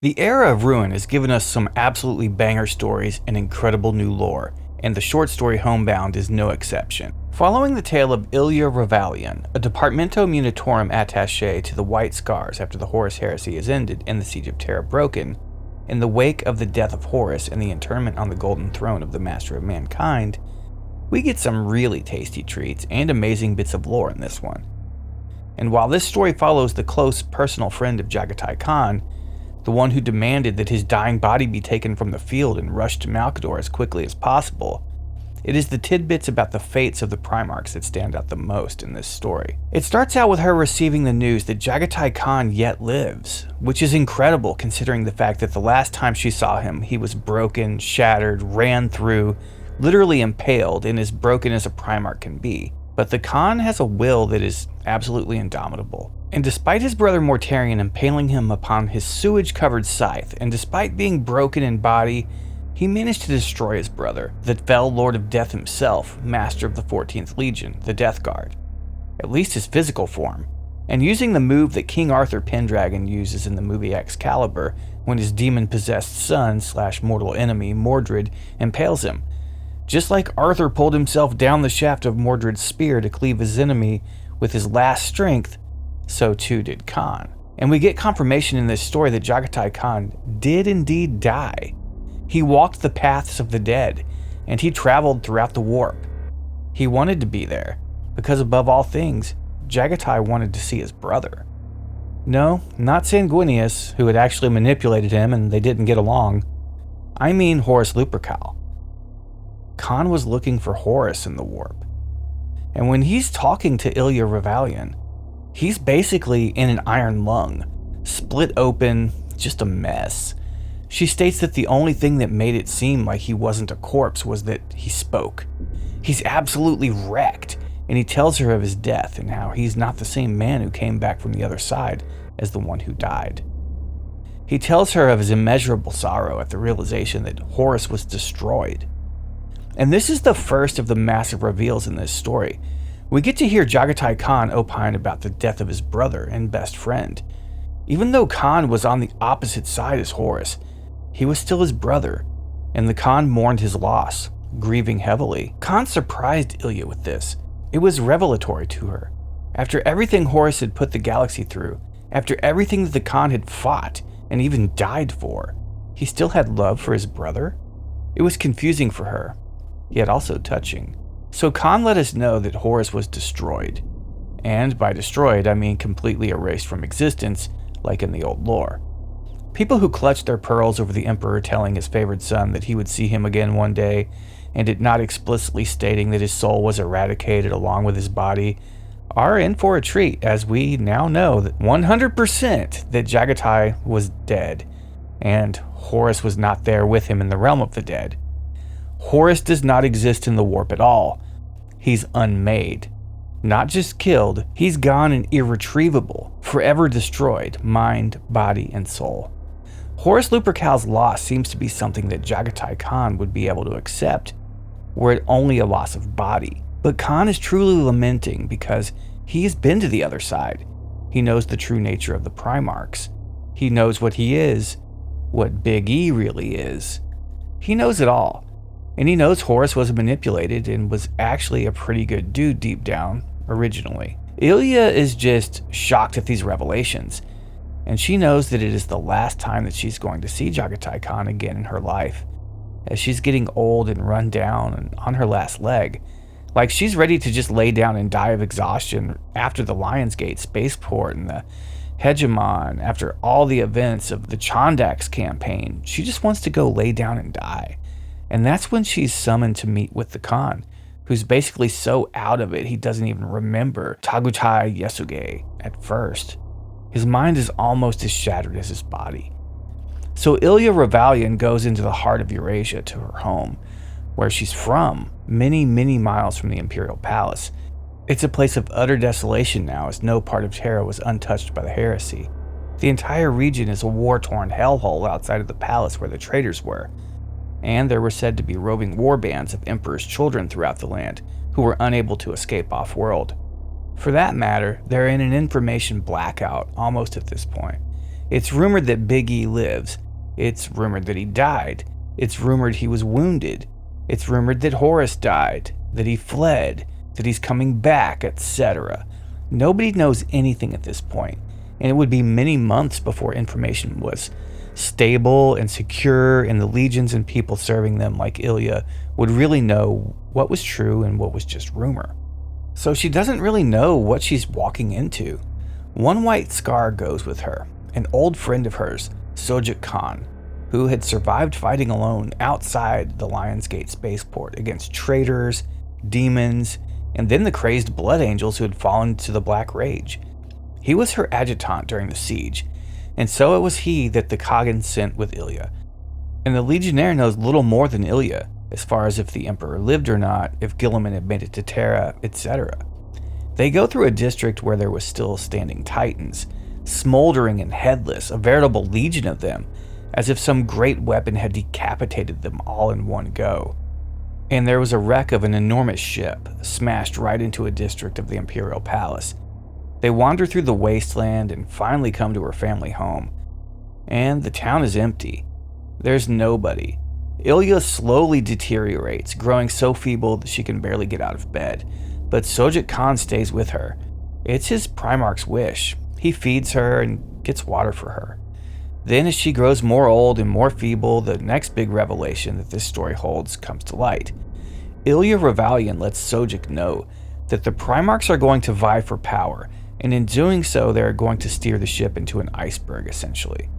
The Era of Ruin has given us some absolutely banger stories and incredible new lore, and the short story Homebound is no exception. Following the tale of Ilya Ravalian, a Departamento Munitorum attaché to the White Scars after the Horus Heresy is ended and the Siege of Terra broken, in the wake of the death of Horus and the internment on the Golden Throne of the Master of Mankind, we get some really tasty treats and amazing bits of lore in this one. And while this story follows the close personal friend of Jaghatai Khan, the one who demanded that his dying body be taken from the field and rushed to Malcador as quickly as possible, it is the tidbits about the fates of the Primarchs that stand out the most in this story. It starts out with her receiving the news that Jaghatai Khan yet lives, which is incredible considering the fact that the last time she saw him, he was broken, shattered, ran through, literally impaled, and as broken as a Primarch can be. But the Khan has a will that is absolutely indomitable. And despite his brother Mortarion impaling him upon his sewage-covered scythe, and despite being broken in body, he managed to destroy his brother, the fell Lord of Death himself, master of the 14th Legion, the Death Guard. At least his physical form. And using the move that King Arthur Pendragon uses in the movie Excalibur when his demon-possessed son/mortal enemy, Mordred, impales him. Just like Arthur pulled himself down the shaft of Mordred's spear to cleave his enemy with his last strength, so too did Khan. And we get confirmation in this story that Jaghatai Khan did indeed die. He walked the paths of the dead, and he traveled throughout the warp. He wanted to be there, because above all things, Jaghatai wanted to see his brother. No, not Sanguinius, who had actually manipulated him and they didn't get along. I mean Horus Lupercal. Khan was looking for Horus in the warp. And when he's talking to Ilya Ravalian, he's basically in an iron lung, split open, just a mess. She states that the only thing that made it seem like he wasn't a corpse was that he spoke. He's absolutely wrecked, and he tells her of his death and how he's not the same man who came back from the other side as the one who died. He tells her of his immeasurable sorrow at the realization that Horus was destroyed. And this is the first of the massive reveals in this story. We get to hear Jaghatai Khan opine about the death of his brother and best friend. Even though Khan was on the opposite side as Horus, he was still his brother, and the Khan mourned his loss, grieving heavily. Khan surprised Ilya with this. It was revelatory to her. After everything Horus had put the galaxy through, after everything that the Khan had fought and even died for, he still had love for his brother? It was confusing for her, yet also touching. So Khan let us know that Horus was destroyed. And by destroyed, I mean completely erased from existence, like in the old lore. People who clutched their pearls over the Emperor telling his favored son that he would see him again one day, and it not explicitly stating that his soul was eradicated along with his body, are in for a treat, as we now know that 100% that Jaghatai was dead, and Horus was not there with him in the realm of the dead. Horus does not exist in the warp at all. He's unmade. Not just killed, he's gone and irretrievable, forever destroyed, mind, body, and soul. Horus Lupercal's loss seems to be something that Jaghatai Khan would be able to accept, were it only a loss of body. But Khan is truly lamenting because he has been to the other side. He knows the true nature of the Primarchs. He knows what he is, what Big E really is. He knows it all. And he knows Horus was manipulated and was actually a pretty good dude deep down, originally. Ilya is just shocked at these revelations, and she knows that it is the last time that she's going to see Jaghatai Khan again in her life, as she's getting old and run down and on her last leg. Like she's ready to just lay down and die of exhaustion after the Lionsgate spaceport and the Hegemon, after all the events of the Chondax campaign. She just wants to go lay down and die. And that's when she's summoned to meet with the Khan, who's basically so out of it he doesn't even remember Tagutai Yasuge at first. His mind is almost as shattered as his body. So Ilya Ravalian goes into the heart of Eurasia to her home, where she's from, many, many miles from the Imperial Palace. It's a place of utter desolation now, as no part of Terra was untouched by the heresy. The entire region is a war-torn hellhole outside of the palace where the traitors were. And there were said to be roving war bands of Emperor's children throughout the land who were unable to escape off-world. For that matter, they're in an information blackout almost at this point, It's rumored that Big E lives. It's rumored that he died. It's rumored he was wounded. It's rumored that Horus died, that he fled, that he's coming back, etc. Nobody knows anything at this point, and it would be many months before information was stable and secure, and the legions and people serving them like Ilya would really know what was true and what was just rumor. So she doesn't really know what she's walking into. One white scar goes with her, an old friend of hers, Jaghatai Khan, who had survived fighting alone outside the Lionsgate spaceport against traitors, demons, and then the crazed Blood Angels who had fallen to the Black Rage. He was her adjutant during the siege, and so it was he that the Khagan sent with Ilya. And the Legionnaire knows little more than Ilya, as far as if the Emperor lived or not, if Guilliman had made it to Terra, etc. They go through a district where there was still standing Titans, smoldering and headless, a veritable legion of them, as if some great weapon had decapitated them all in one go. And there was a wreck of an enormous ship, smashed right into a district of the Imperial Palace. They wander through the wasteland and finally come to her family home. And the town is empty. There's nobody. Ilya slowly deteriorates, growing so feeble that she can barely get out of bed. But Jaghatai Khan stays with her. It's his Primarch's wish. He feeds her and gets water for her. Then as she grows more old and more feeble, the next big revelation that this story holds comes to light. Ilya Ravalian lets Jaghatai know that the Primarchs are going to vie for power, and in doing so they are going to steer the ship into an iceberg essentially,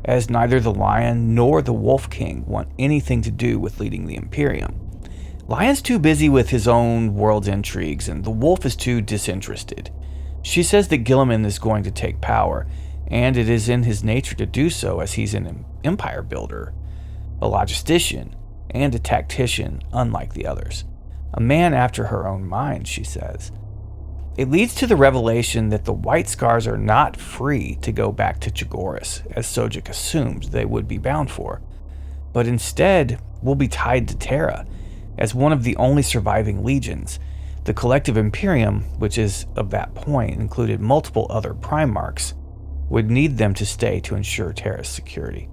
as neither the Lion nor the Wolf King want anything to do with leading the Imperium. Lion's too busy with his own world's intrigues, and the Wolf is too disinterested. She says that Guilliman is going to take power, and it is in his nature to do so as he's an empire builder, a logistician, and a tactician unlike the others. A man after her own mind, she says. It leads to the revelation that the White Scars are not free to go back to Chagoris, as Jaghatai assumed they would be bound for, but instead will be tied to Terra, as one of the only surviving legions. The collective Imperium, which is of that point included multiple other Primarchs, would need them to stay to ensure Terra's security.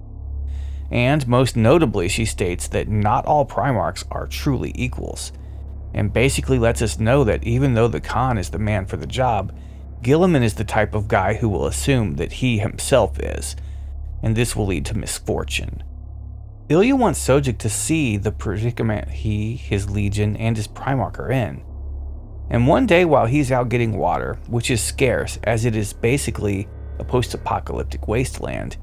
And most notably, she states that not all Primarchs are truly equals, and basically lets us know that even though the Khan is the man for the job, Guilliman is the type of guy who will assume that he himself is, and this will lead to misfortune. Ilya wants Jaghatai to see the predicament he, his legion, and his Primarch are in. And one day while he's out getting water, which is scarce as it is basically a post-apocalyptic wasteland,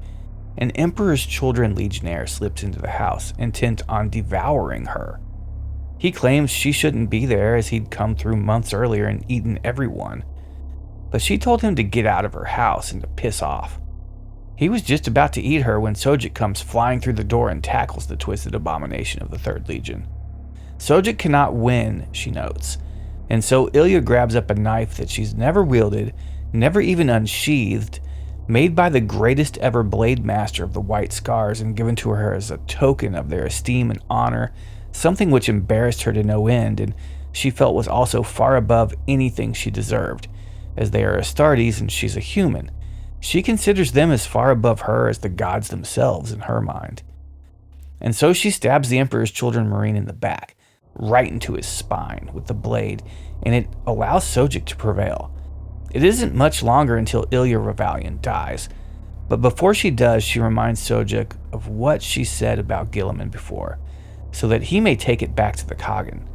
an Emperor's Children Legionnaire slips into the house, intent on devouring her. He claims she shouldn't be there as he'd come through months earlier and eaten everyone, but she told him to get out of her house and to piss off. He was just about to eat her when Jaghatai comes flying through the door and tackles the twisted abomination of the 3rd Legion. Jaghatai cannot win, she notes, and so Ilya grabs up a knife that she's never wielded, never even unsheathed, made by the greatest ever blade master of the White Scars and given to her as a token of their esteem and honor, something which embarrassed her to no end and she felt was also far above anything she deserved, as they are Astartes and she's a human. She considers them as far above her as the gods themselves in her mind. And so she stabs the Emperor's Children Marine in the back, right into his spine with the blade, and it allows Jaghatai to prevail. It isn't much longer until Ilya Ravalian dies, but before she does, she reminds Jaghatai of what she said about Guilliman before, so that he may take it back to the Khagan.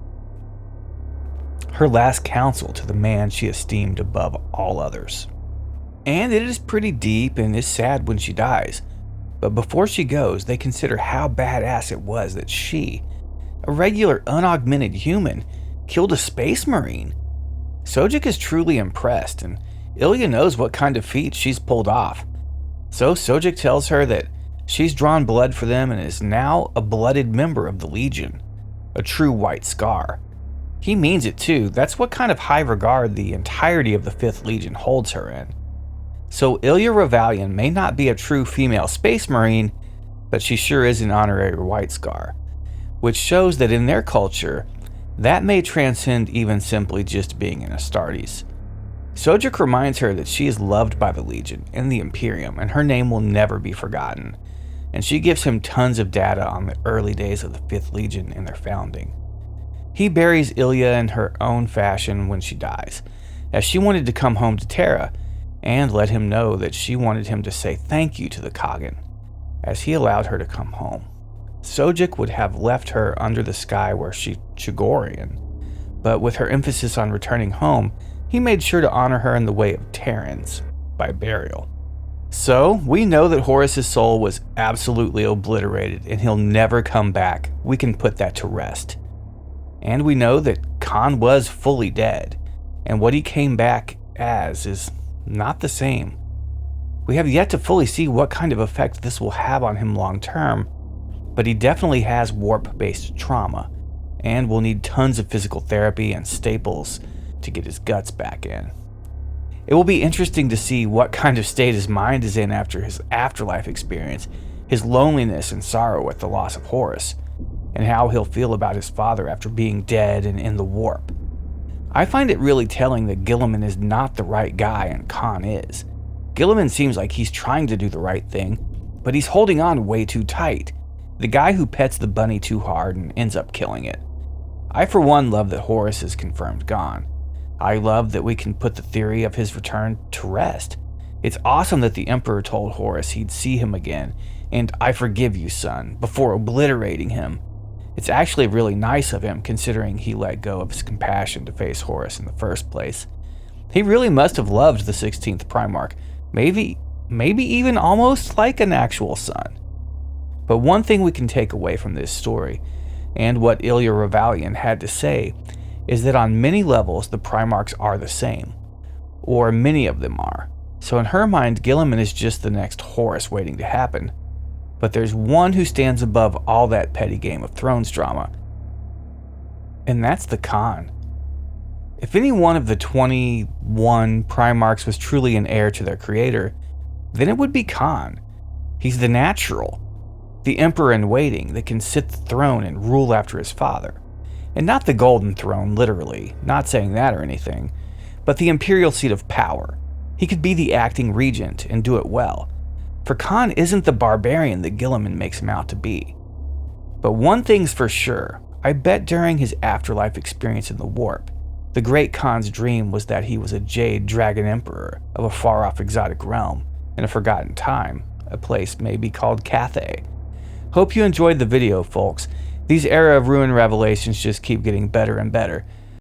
Her last counsel to the man she esteemed above all others. And it is pretty deep and is sad when she dies, but before she goes, they consider how badass it was that she, a regular unaugmented human, killed a space marine. Jaghatai is truly impressed, and Ilya knows what kind of feat she's pulled off. So Jaghatai tells her that she's drawn blood for them and is now a blooded member of the Legion, a true White Scar. He means it too. That's what kind of high regard the entirety of the 5th Legion holds her in. So Ilya Ravalian may not be a true female space marine, but she sure is an honorary White Scar, which shows that in their culture, that may transcend even simply just being an Astartes. Sojuk reminds her that she is loved by the Legion and the Imperium, and her name will never be forgotten. And she gives him tons of data on the early days of the 5th Legion and their founding. He buries Ilya in her own fashion when she dies, as she wanted to come home to Terra, and let him know that she wanted him to say thank you to the Khagan, as he allowed her to come home. Sojuk would have left her under the sky where Chigorian, but with her emphasis on returning home, he made sure to honor her in the way of Terrans, by burial. So, we know that Horus's soul was absolutely obliterated and he'll never come back. We can put that to rest. And we know that Khan was fully dead, and what he came back as is not the same. We have yet to fully see what kind of effect this will have on him long term, but he definitely has warp-based trauma, and will need tons of physical therapy and staples to get his guts back in. It will be interesting to see what kind of state his mind is in after his afterlife experience, his loneliness and sorrow at the loss of Horus, and how he'll feel about his father after being dead and in the warp. I find it really telling that Guilliman is not the right guy and Khan is. Guilliman seems like he's trying to do the right thing, but he's holding on way too tight. The guy who pets the bunny too hard and ends up killing it. I for one love that Horus is confirmed gone. I love that we can put the theory of his return to rest. It's awesome that the Emperor told Horus he'd see him again, and "I forgive you, son," before obliterating him. It's actually really nice of him, considering he let go of his compassion to face Horus in the first place. He really must have loved the 16th Primarch, maybe even almost like an actual son. But one thing we can take away from this story, and what Ilya Ravalian had to say, is that on many levels the Primarchs are the same, or many of them are. So in her mind, Guilliman is just the next Horus waiting to happen. But there's one who stands above all that petty Game of Thrones drama, and that's the Khan. If any one of the 21 Primarchs was truly an heir to their creator, then it would be Khan. He's the natural, the emperor in waiting that can sit the throne and rule after his father. And not the golden throne, literally, not saying that or anything, but the imperial seat of power. He could be the acting regent and do it well. For Khan isn't the barbarian that Guilliman makes him out to be. But one thing's for sure, I bet during his afterlife experience in the warp, the great Khan's dream was that he was a jade dragon emperor of a far-off exotic realm in a forgotten time, a place maybe called Cathay. Hope you enjoyed the video, folks. These Era of Ruin revelations just keep getting better and better.